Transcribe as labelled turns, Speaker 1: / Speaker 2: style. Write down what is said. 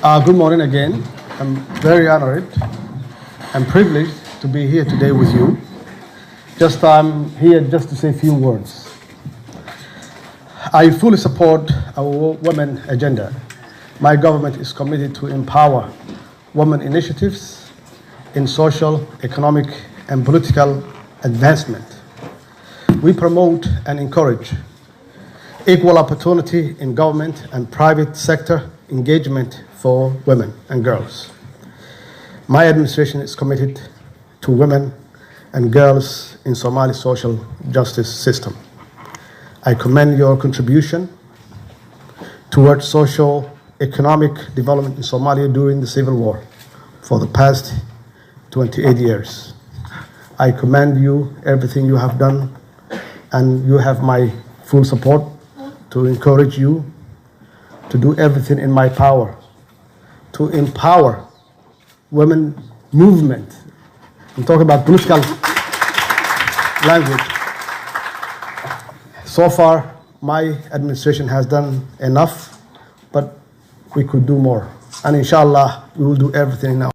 Speaker 1: Good morning again. I'm very honored and privileged to be here today with you. I'm here just to say a few words. I fully support our women agenda. My government is committed to empower women initiatives in social, economic, and political advancement. We promote and encourage equal opportunity in government and private sector engagement for women and girls. My administration is committed to women and girls in Somali's social justice system. I commend your contribution towards social economic development in Somalia during the civil war for the past 28 years. I commend you everything you have done, and you have my full support to encourage you to do everything in my power to empower women movement. I'm talking about political language. So far, my administration has done enough, but we could do more. And inshallah, we will do everything in our